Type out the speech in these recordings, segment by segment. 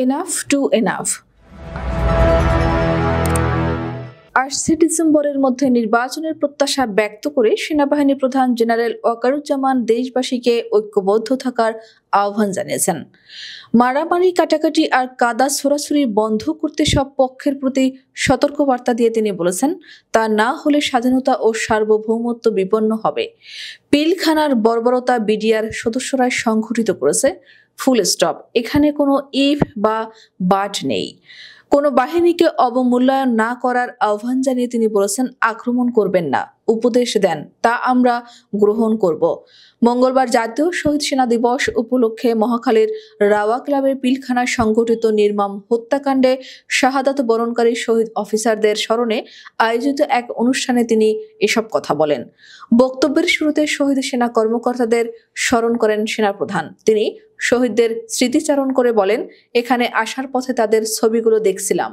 Enough to enough. আসছে ডিসেম্বরের মধ্যে নির্বাচনের প্রত্যাশা ব্যক্ত করে সেনাবাহিনী প্রধান জেনারেল ওয়াকারুজ্জামান দেশবাসীকে ঐক্যবদ্ধ থাকার আহ্বান জানিয়েছেন। মারামারি, কাটাকাটি আর কাদা ছোড়াছুড়ি বন্ধ করতে সব পক্ষের প্রতি সতর্কবার্তা দিয়ে তিনি বলেছেন, তা না হলে স্বাধীনতা ও সার্বভৌমত্ব বিপন্ন হবে। পিলখানার বর্বরতা বিডিআর সদস্যরাই সংঘটিত করেছে, ফুল স্টপ। এখানে কোনো ইফ বা বাট নেই। কোনো বাহিনীকে অবমূল্যায়ন না করার আহ্বান জানিয়ে তিনি বলেছেন, আক্রমণ করবেন না, উপদেশ দেন, তা আমরা গ্রহণ করব। মঙ্গলবার জাতীয় শহীদ সেনা দিবস উপলক্ষে মহাখালীর রাওয়া ক্লাবের পিলখানায় সংঘটিত নির্মম হত্যাকাণ্ডে শাহাদাত বরণকারী শহীদ অফিসারদের স্মরণে আয়োজিত এক অনুষ্ঠানে তিনি এসব কথা বলেন। বক্তব্যের শুরুতে শহীদ সেনা কর্মকর্তাদের স্মরণ করেন সেনাপ্রধান। তিনি শহীদদের স্মৃতিচারণ করে বলেন, এখানে আসার পথে তাদের ছবিগুলো দেখছিলাম,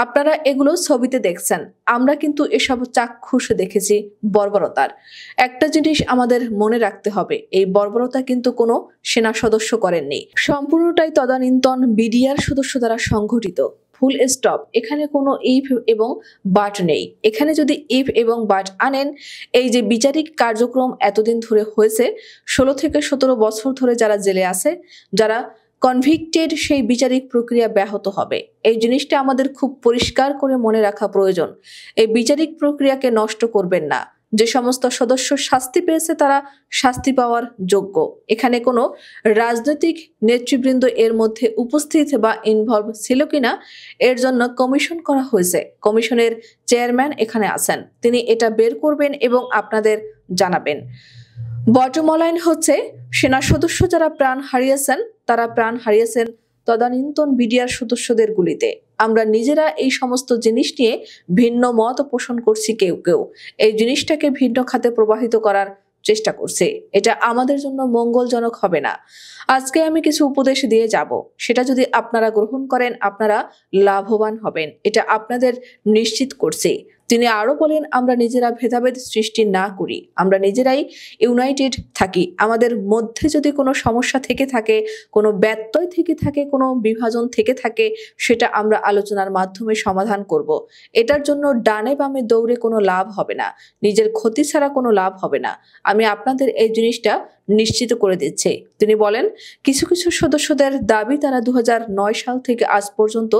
আপনারা এগুলো ছবিতে দেখছেন, আমরা কিন্তু এসব চাক্ষুষ দেখেছি বর্বরতার। একটা জিনিস আমাদের মনে রাখতে হবে, এই বর্বরতা কিন্তু কোনো সেনা সদস্য করেননি, সম্পূর্ণটাই তদানীন্তন বিডিআর সদস্য দ্বারা সংঘটিত। Full stop. এখানে কোনো ইফ এবং বাট নেই। এখানে যদি ইফ এবং বাট আনেন, এই যে বিচারিক কার্যক্রম এতদিন ধরে হয়েছে, 16 থেকে 17 বছর ধরে যারা জেলে আছে, যারা কনভিক্টেড, সেই বিচারিক প্রক্রিয়া ব্যাহত হবে। এই জিনিসটা আমাদের খুব পরিষ্কার করে মনে রাখা প্রয়োজন। এই বিচারিক প্রক্রিয়াকে নষ্ট করবেন না। যে সমস্ত সদস্য শাস্তি পেয়েছে তারা শাস্তি পাওয়ার যোগ্য। এখানে কোনো রাজনৈতিক নেতৃবৃন্দ এর মধ্যে উপস্থিত বা ইনভলভ ছিল কিনা এর জন্য কমিশন করা হয়েছে। কমিশনের চেয়ারম্যান এখানে আছেন, তিনি এটা বের করবেন এবং আপনাদের জানাবেন। বটম লাইন হচ্ছে, সেনা সদস্য যারা প্রাণ হারিয়েছেন তারা প্রাণ হারিয়েছেন তদানীন্তন বিডিআর সদস্যদের গুলিতে। আমরা নিজেরা এই সমস্ত জিনিস নিয়ে ভিন্ন মত পোষণ করছি, কেউ কেউ এই জিনিসটাকে ভিন্ন খাতে প্রবাহিত করার চেষ্টা করছে। এটা আমাদের জন্য মঙ্গলজনক হবে না। আজকে আমি কিছু উপদেশ দিয়ে যাব, সেটা যদি আপনারা গ্রহণ করেন আপনারা লাভবান হবেন, এটা আপনাদের নিশ্চিত করছি। তিনি আরো বলেন, আমরা নিজেরা ভেদাভেদ সৃষ্টি না করি, আমরা নিজেরাই ইউনাইটেড থাকি। আমাদের মধ্যে যদি কোনো সমস্যা থেকে থাকে, কোনো ব্যত্যয় থেকে থাকে, কোনো বিভাজন থেকে থাকে, সেটা আমরা আলোচনার মাধ্যমে সমাধান করব। এটার জন্য ডানে বামে দৌড়ে কোনো লাভ হবে না, নিজের ক্ষতি ছাড়া কোনো লাভ হবে না। আমি আপনাদের এই জিনিসটা নিশ্চিত করে দিচ্ছি। তিনি বলেন, কিছু কিছু সদস্যদের দাবি তারা 2009 সাল থেকে আজ পর্যন্ত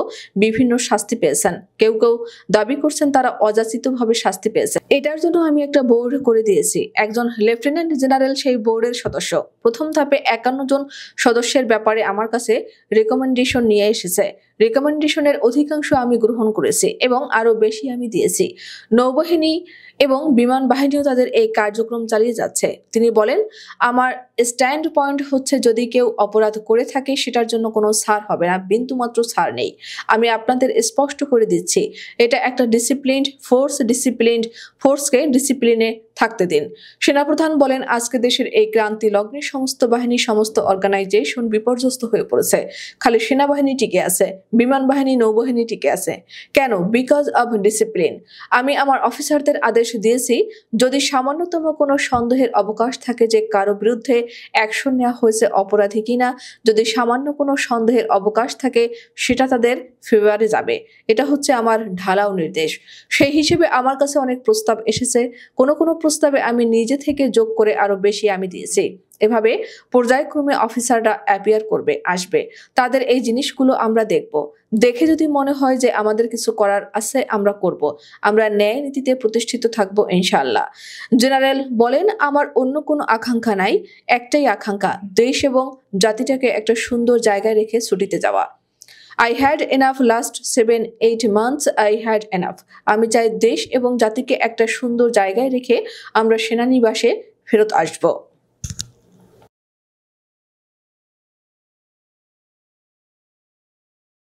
বিভিন্ন শাস্তি পেয়েছেন। কেউ কেউ দাবি করছেন তারা অযাচিতভাবে শাস্তি পেয়েছেন। এটার জন্য আমি একটা বোর্ড করে দিয়েছি। একজন লেফটেন্যান্ট জেনারেল সেই বোর্ডের সদস্য। প্রথম ধাপে 51 জন সদস্যের ব্যাপারে আমার কাছে রেকমেন্ডেশন নিয়ে এসেছে। রেকমেন্ডেশনের অধিকাংশ আমি গ্রহণ করেছি এবং আরো বেশি আমি দিয়েছি। নৌবাহিনী এবং বিমান বাহিনীও তাদের এই কার্যক্রম চালিয়ে যাচ্ছে। তিনি বলেন, আমার স্ট্যান্ড পয়েন্ট হচ্ছে, যদি কেউ অপরাধ করে থাকে সেটার জন্য কোনো ছাড় হবে না, বিন্দুমাত্র ছাড় নেই। আমি আপনাদের স্পষ্ট করে দিচ্ছি, এটা একটা ডিসিপ্লিনড ফোর্স, ডিসিপ্লিনড ফোর্সকে ডিসিপ্লিনে থাকতে দিন। সেনাপ্রধান বলেন, আজকে দেশের এই ক্রান্তি লগ্নে সমস্ত বাহিনী, সমস্ত অর্গানাইজেশন বিপর্যস্ত হয়ে পড়েছে। খালি সেনাবাহিনী টিকে আছে, বিমান বাহিনী, নৌবাহিনী টিকে আছে। কেন? Because of discipline. আমি আমার অফিসারদের আদেশ দিয়েছি, যদি সামান্যতম কোনো সন্দেহের অবকাশ থাকে যে কারো বিরুদ্ধে অ্যাকশন নেওয়া হয়েছে অপরাধী কিনা, যদি সামান্য কোনো সন্দেহের অবকাশ থাকে, সেটা তাদের ফেভারে যাবে। এটা হচ্ছে আমার ঢালাও নির্দেশ। সেই হিসেবে আমার কাছে অনেক প্রস্তাব এসেছে। কোনো প্রস্তাবে আমি নিজে থেকে যোগ করে আরো বেশি আমি দিয়েছি। এভাবে পর্যায়ক্রমে অফিসাররা অ্যাপিয়ার করবে, আসবে। তাদের এই জিনিসগুলো আমরা দেখব। দেখে যদি মনে হয় যে আমাদের কিছু করার আছে, আমরা করব। আমরা ন্যায় নীতিতে প্রতিষ্ঠিত থাকবো ইনশাআল্লাহ। জেনারেল বলেন, আমার অন্য কোনো আকাঙ্ক্ষা নাই, একটাই আকাঙ্ক্ষা, দেশ এবং জাতিটাকে একটা সুন্দর জায়গায় রেখে ছুটিতে যাওয়া। I had enough last 7-8 months. I had enough. আমি চাই দেশ এবং জাতিকে একটা সুন্দর জায়গায় রেখে আমরা সেনানিবাসে ফেরত আসব।